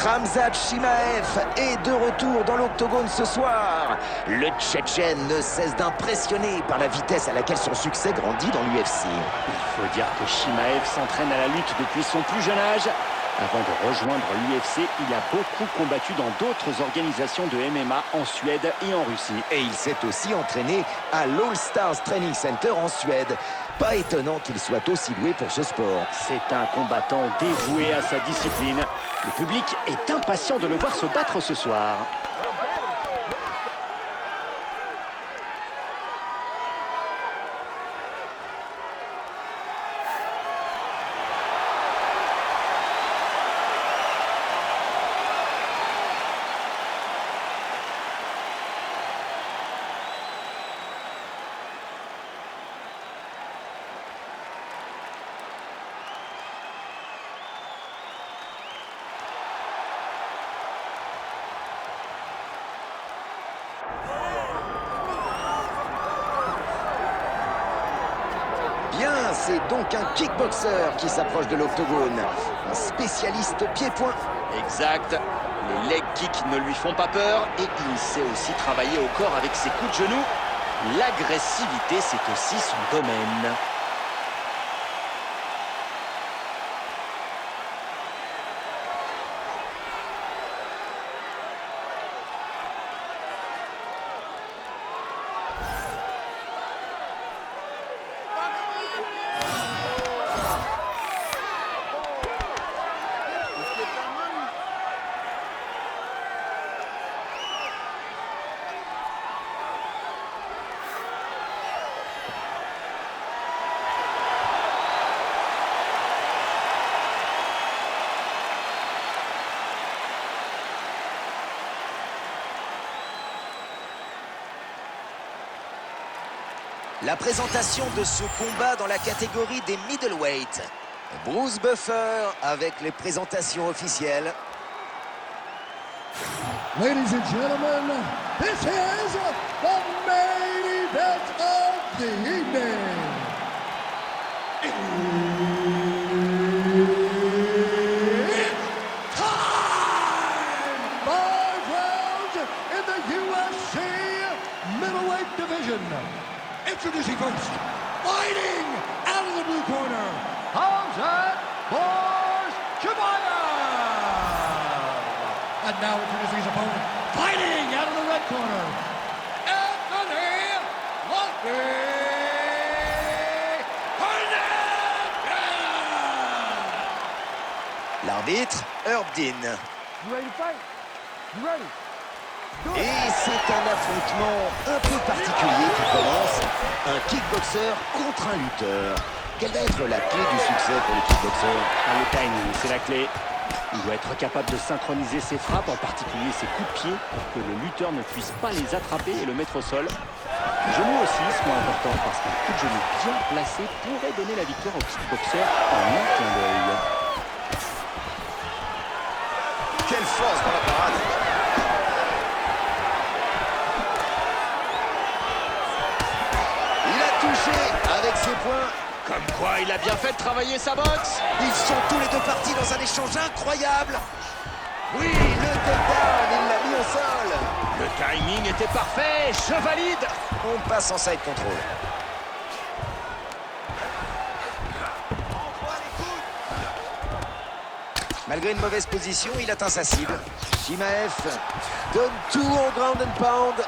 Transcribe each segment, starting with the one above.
Khamzat Chimaev est de retour dans l'octogone ce soir. Le Tchétchène ne cesse d'impressionner par la vitesse à laquelle son succès grandit dans l'UFC. Il faut dire que Chimaev s'entraîne à la lutte depuis son plus jeune âge. Avant de rejoindre l'UFC, il a beaucoup combattu dans d'autres organisations de MMA en Suède et en Russie. Et il s'est aussi entraîné à l'All Stars Training Center en Suède. Pas étonnant qu'il soit aussi doué pour ce sport. C'est un combattant dévoué à sa discipline. Le public est impatient de le voir se battre ce soir. C'est donc un kickboxer qui s'approche de l'octogone. Un spécialiste pied-point. Exact. Les leg kicks ne lui font pas peur et il sait aussi travailler au corps avec ses coups de genoux. L'agressivité, c'est aussi son domaine. La présentation de ce combat dans la catégorie des middleweight. Bruce Buffer avec les présentations officielles. Ladies and gentlemen, this is the main event of the evening. It's time! 5 rounds in the UFC middleweight division. Introducing first, fighting out of the blue corner, Khamzat Chimaev. And now introducing his opponent, fighting out of the red corner, Anthony Lucky Hernandez. L'arbitre, Herb Dean. You ready to fight? You ready? Et c'est un affrontement un peu particulier qui commence. Un kickboxer contre un lutteur. Quelle va être la clé du succès pour le kickboxer? Le timing, c'est la clé. Il doit être capable de synchroniser ses frappes, en particulier ses coups de pied, pour que le lutteur ne puisse pas les attraper et le mettre au sol. Les genoux aussi sont importants parce qu'un coup de genou bien placé pourrait donner la victoire au kickboxer en un clin d'œil. Quelle force dans la parade! Avec ses points. Comme quoi, il a bien fait de travailler sa boxe. Ils sont tous les deux partis dans un échange incroyable. Oui, le takedown, il l'a mis au sol. Le timing était parfait, je valide. On passe en side control. Malgré une mauvaise position, il atteint sa cible. Chimaev donne tout au ground and pound.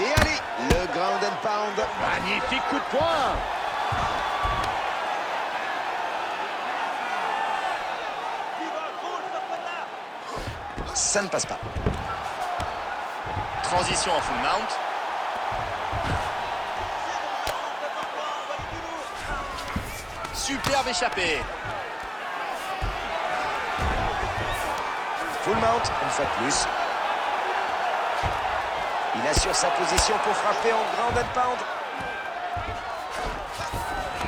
Et allez, le ground and pound. Magnifique coup de poing. Ça ne passe pas. Transition en full mount. Superbe échappé. Full mount, une fois de plus. Il assure sa position pour frapper en ground and pound.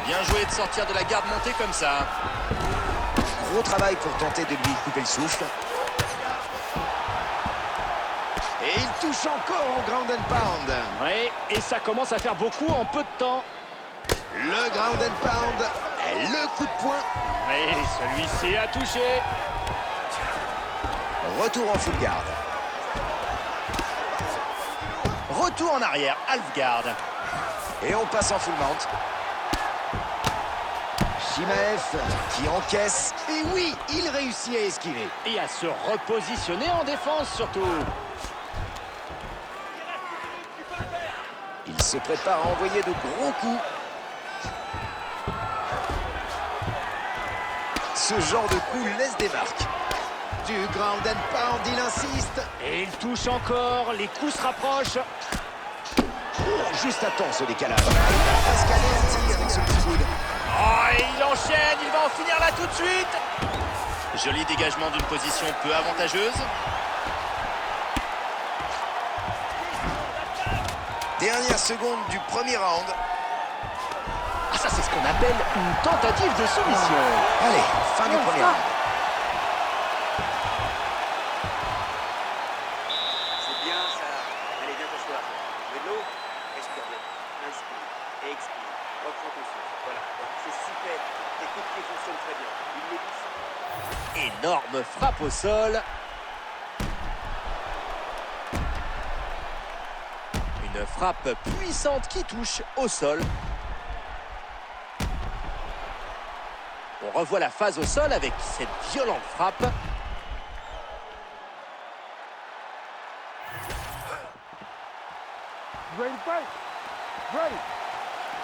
Bien joué de sortir de la garde montée comme ça. Gros travail pour tenter de lui couper le souffle. Et il touche encore en ground and pound. Ouais, et ça commence à faire beaucoup en peu de temps. Le ground and pound, le coup de poing. Et celui-ci a touché. Retour en full guard. Retour en arrière, half-guard. Et on passe en full mount. Chimaev qui encaisse. Et oui, il réussit à esquiver. Et à se repositionner en défense surtout. Il se prépare à envoyer de gros coups. Ce genre de coup laisse des marques. Du ground and pound, il insiste. Et il touche encore, les coups se rapprochent. Juste à temps ce décalage. Presque anéanti avec ce petit coude. Oh, et il enchaîne, il va en finir là tout de suite. Joli dégagement d'une position peu avantageuse. Dernière seconde du premier round. Ah, ça c'est ce qu'on appelle une tentative de soumission. Allez, fin du premier round. C'est bien ça. Allez, viens t'asseoir. Mais de l'eau, respire bien. Inspire et expire. Reprends ton souffle. Voilà. C'est super. Tes coups de pied fonctionnent très bien. Il les douce. Énorme frappe au sol. Une frappe puissante qui touche au sol. On revoit la phase au sol avec cette violente frappe.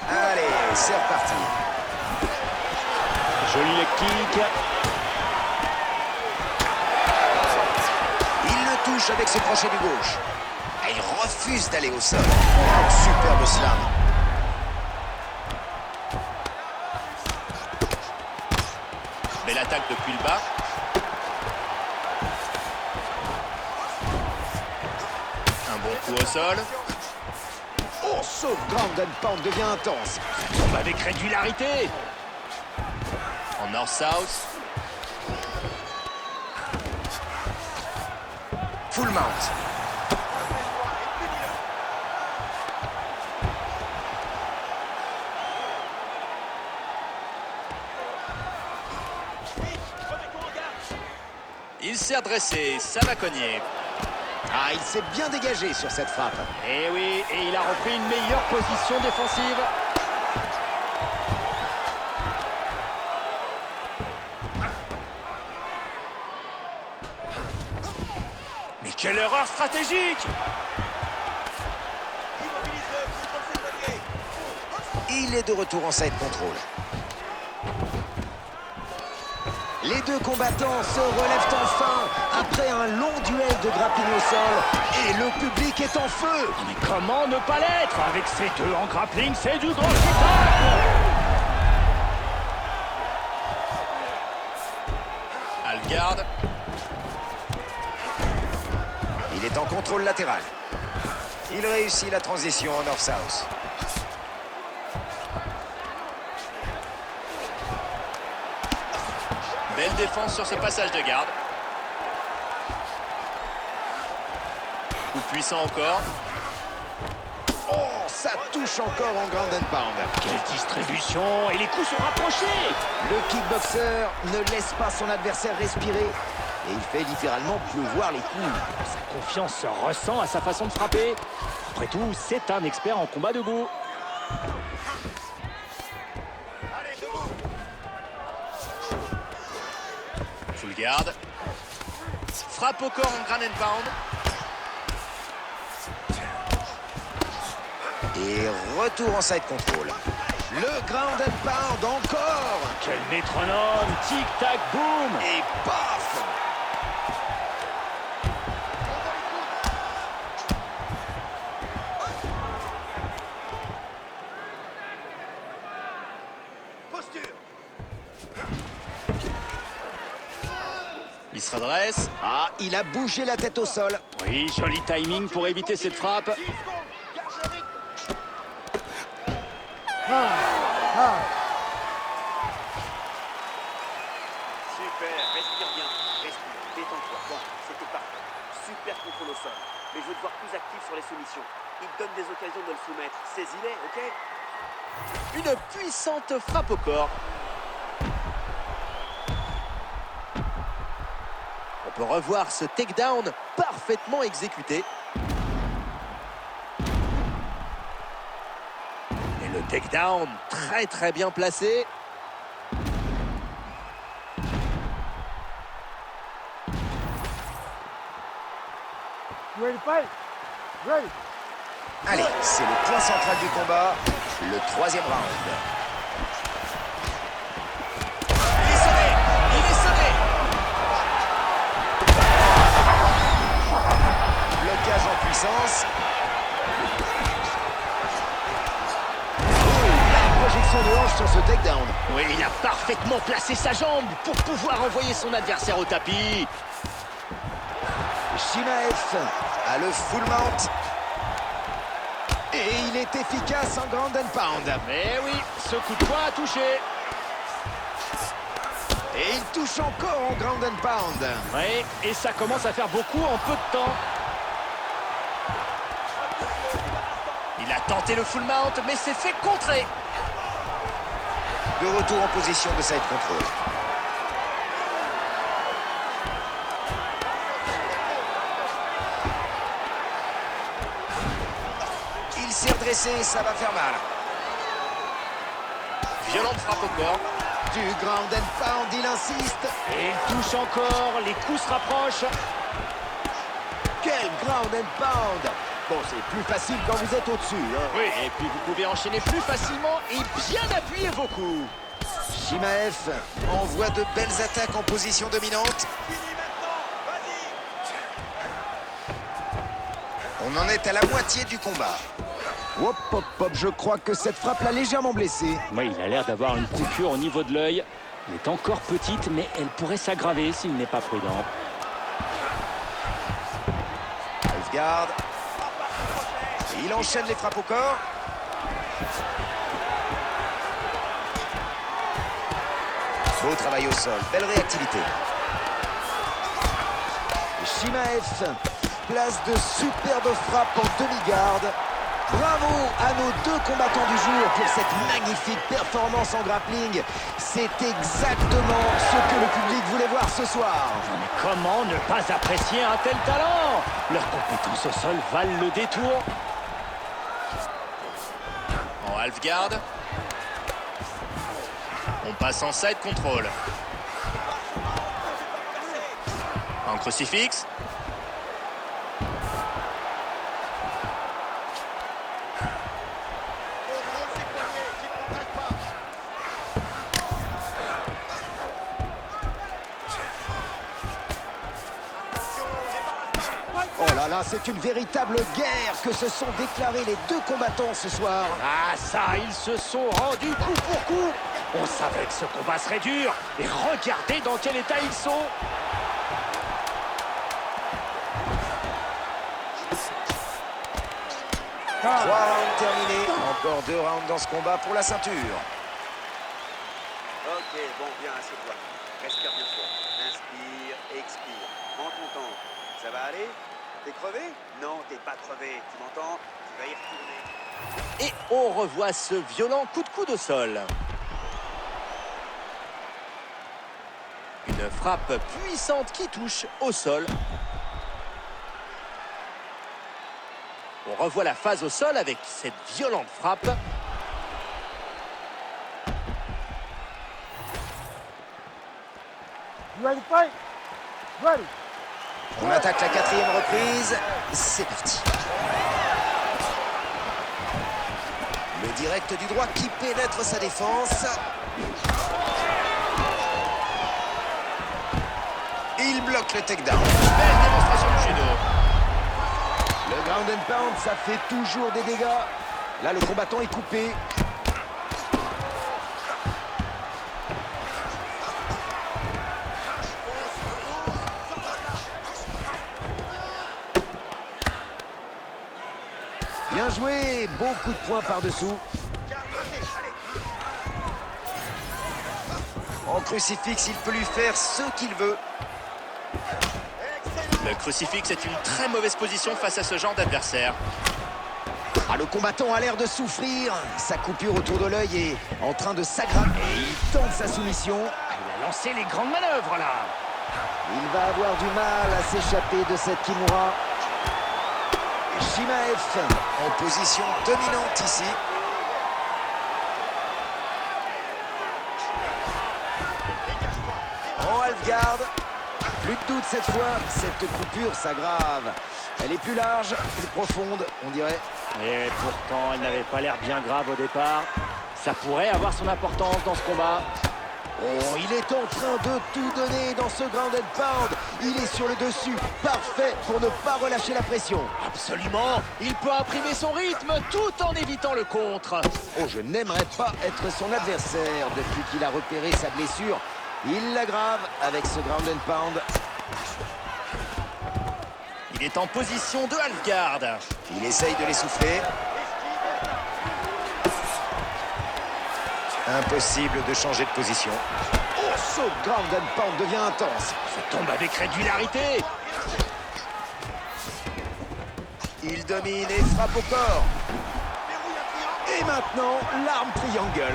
Allez, c'est reparti. Joli leg kick. Il le touche avec ses crochets du gauche. Et il refuse d'aller au sol. Oh, superbe slam. Belle attaque depuis le bas. Un bon coup au sol. Oh, ce ground and pound devient intense. Tombe avec régularité. En north-south. Full mount. Il s'est redressé, ça va cogner. Ah, il s'est bien dégagé sur cette frappe. Et oui, et il a repris une meilleure position défensive. Mais quelle erreur stratégique! Il est de retour en side control. Les deux combattants se relèvent enfin après un long duel de grappling au sol. Et le public est en feu. Mais comment ne pas l'être? Avec ces deux en grappling, c'est du grand spectacle! Algard. Il est en contrôle latéral. Il réussit la transition en north-south. Belle défense sur ce passage de garde. Coup puissant encore. Oh, ça touche encore en ground and pound. Quelle distribution! Et les coups sont rapprochés! Le kickboxer ne laisse pas son adversaire respirer. Et il fait littéralement pleuvoir les coups. Sa confiance se ressent à sa façon de frapper. Après tout, c'est un expert en combat debout. Full guard. Frappe au corps en ground and pound. Et retour en side control. Le ground and pound encore. Quel métronome! Tic-tac, boum! Et paf! Il se redresse. Ah, il a bougé la tête au sol. Oui, joli timing pour éviter cette frappe. Super, respire bien. Respire, détends-toi. Bon, c'était parfait. Super contrôle au sol. Mais je veux te voir plus actif sur les soumissions. Il te donne des occasions de le soumettre. Saisis-les, ok? Une puissante frappe au corps. On peut revoir ce takedown parfaitement exécuté. Et le takedown très bien placé. Allez, c'est le point central du combat, le troisième round. Il est sonné. Il est sonné. Blocage en puissance. Projection de hanche sur ce takedown. Oui, il a parfaitement placé sa jambe pour pouvoir envoyer son adversaire au tapis. Chimaev a le full mount. Et il est efficace en ground and pound. Mais oui, ce coup de poing a touché. Et il touche encore en ground and pound. Oui, et ça commence à faire beaucoup en peu de temps. Il a tenté le full mount, mais s'est fait contrer. De retour en position de side control. Il s'est redressé, ça va faire mal. Violente frappe au corps. Du ground and pound, il insiste. Et il touche encore, les coups se rapprochent. Quel ground and pound. Bon, c'est plus facile quand vous êtes au-dessus. Hein. Oui, et puis vous pouvez enchaîner plus facilement et bien appuyer vos coups. Chimaev envoie de belles attaques en position dominante. On en est à la moitié du combat. Hop, hop, hop, je crois que cette frappe l'a légèrement blessé. Oui, il a l'air d'avoir une coupure au niveau de l'œil. Elle est encore petite, mais elle pourrait s'aggraver s'il n'est pas prudent. Garde. Il enchaîne les frappes au corps. Beau travail au sol, belle réactivité. Chimaev place de superbes frappes en demi-garde. Bravo à nos deux combattants du jour pour cette magnifique performance en grappling. C'est exactement ce que le public voulait voir ce soir. Mais comment ne pas apprécier un tel talent? Leurs compétences au sol valent le détour. En half guard. On passe en side control. En crucifix. Oh là là, c'est une véritable guerre que se sont déclarés les deux combattants ce soir. Ah ça, ils se sont rendus coup pour coup. On savait que ce combat serait dur. Et regardez dans quel état ils sont. Trois rounds terminés. Encore 2 rounds dans ce combat pour la ceinture. Ok, bon, viens, assieds-toi. Respire bien fort. Inspire, expire. Prends ton temps. Ça va aller? T'es crevé? Non, t'es pas crevé. Tu m'entends? Tu vas y retourner. Et on revoit ce violent coup de coude au sol. Une frappe puissante qui touche au sol. On revoit la phase au sol avec cette violente frappe. On attaque la 4e reprise. C'est parti. Le direct du droit qui pénètre sa défense. Il bloque le takedown. Belle démonstration de judo. Le ground and pound, ça fait toujours des dégâts. Là, le combattant est coupé. Bien joué, beaucoup de points par-dessous. En crucifix, il peut lui faire ce qu'il veut. Le crucifix est une très mauvaise position face à ce genre d'adversaire. Ah, le combattant a l'air de souffrir. Sa coupure autour de l'œil est en train de s'aggraver. Et il tente sa soumission. Il a lancé les grandes manœuvres là. Il va avoir du mal à s'échapper de cette Kimura. Chimaev en position dominante ici. En half-guard. Plus de doute cette fois, cette coupure s'aggrave. Elle est plus large, plus profonde, on dirait. Et pourtant, elle n'avait pas l'air bien grave au départ. Ça pourrait avoir son importance dans ce combat. Oh, il est en train de tout donner dans ce ground and pound. Il est sur le dessus, parfait pour ne pas relâcher la pression. Absolument. Il peut imprimer son rythme tout en évitant le contre. Oh, je n'aimerais pas être son adversaire depuis qu'il a repéré sa blessure. Il l'aggrave avec ce ground and pound. Il est en position de half-guard. Il essaye de l'essouffler. Impossible de changer de position. Oh, ce ground and pound devient intense. Ça tombe avec régularité. Il domine et frappe au corps. Et maintenant, l'arme triangle.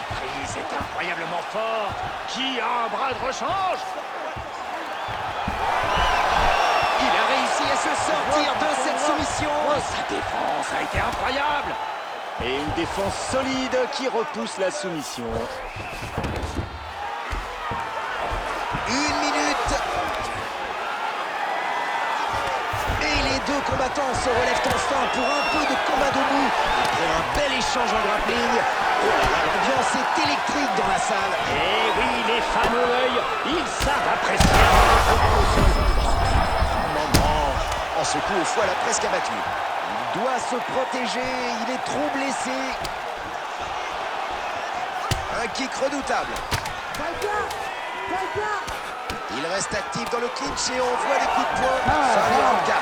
Prise est incroyablement fort. Qui a un bras de rechange? Il a réussi à se sortir de cette soumission. Sa défense a été incroyable. Et une défense solide qui repousse la soumission. 1 minute. Et les deux combattants se relèvent enfin pour un peu de combat debout. Après un bel échange en grappling. Oh là là, l'ambiance est électrique dans la salle. Et oui, les fans au l'œil, ils savent apprécier. En ce coup au foie, l'a presque abattu. Il doit se protéger, il est trop blessé. Un kick redoutable. Il reste actif dans le clinch et on voit les coups de poing. Fin du round 4.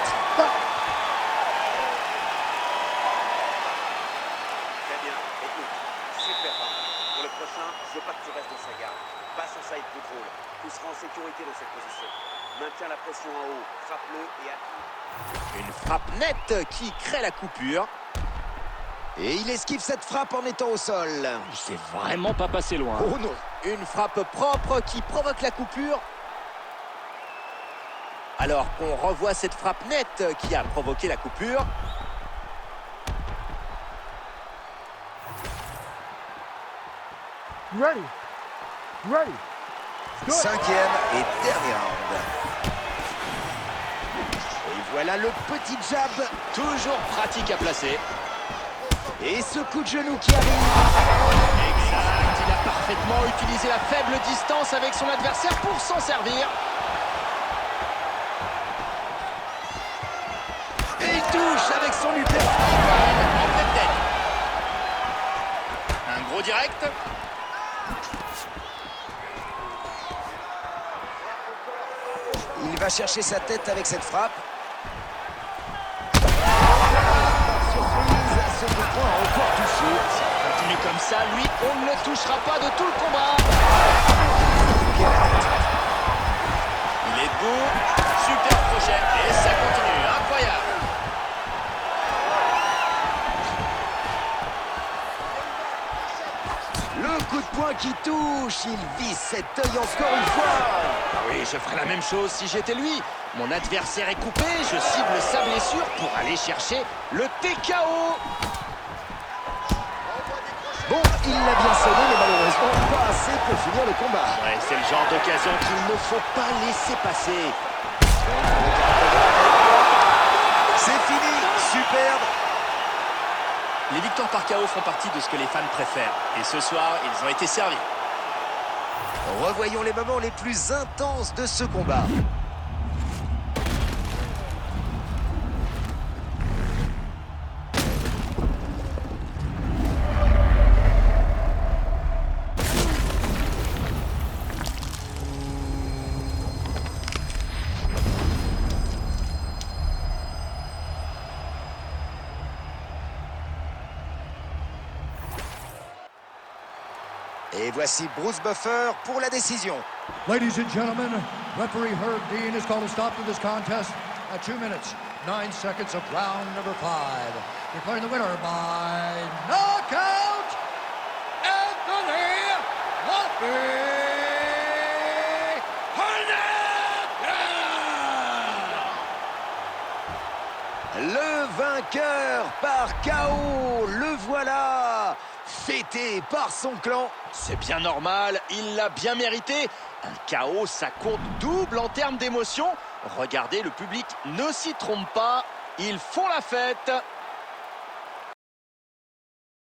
Très bien. Écoute, super round. Pour le prochain, je veux pas que tu restes dans sa garde. Passe au side control. Tu seras en sécurité dans cette position. Maintiens la pression en haut. Frappe-le et appuie. Une frappe nette qui crée la coupure. Et il esquive cette frappe en étant au sol. Il s'est vraiment pas passé loin. Oh non. Une frappe propre qui provoque la coupure. Alors qu'on revoit cette frappe nette qui a provoqué la coupure. Ready. Ready. 5e et dernier round. Et voilà le petit jab. Toujours pratique à placer. Et ce coup de genou qui arrive. Exact, il a parfaitement utilisé la faible distance avec son adversaire pour s'en servir. Et il touche avec son uppercut. En pleine tête. Un gros direct. Il va chercher sa tête avec cette frappe. Surprise, ce coup de poing a encore touché. Continue comme ça, lui, on ne le touchera pas de tout le combat. Il est debout, super crochet, et ça continue, incroyable. Le coup de poing qui touche, il vise cet œil encore une fois. Ah oui, je ferais la même chose si j'étais lui. Mon adversaire est coupé, je cible sa blessure pour aller chercher le TKO. Bon, il l'a bien sonné, mais malheureusement pas assez pour finir le combat. Ouais, c'est le genre d'occasion qu'il ne faut pas laisser passer. C'est fini, superbe. Les victoires par KO font partie de ce que les fans préfèrent. Et ce soir, ils ont été servis. Revoyons les moments les plus intenses de ce combat. Et voici Bruce Buffer pour la décision. Ladies and gentlemen, referee Herb Dean has called a stop to this contest at 2 minutes 9 seconds of round number 5. Declaring the winner by knockout, Anthony Hopkins. Le vainqueur par KO, le voilà, fêté par son clan. C'est bien normal, il l'a bien mérité. Un KO, ça compte double en termes d'émotion. Regardez, le public ne s'y trompe pas, ils font la fête.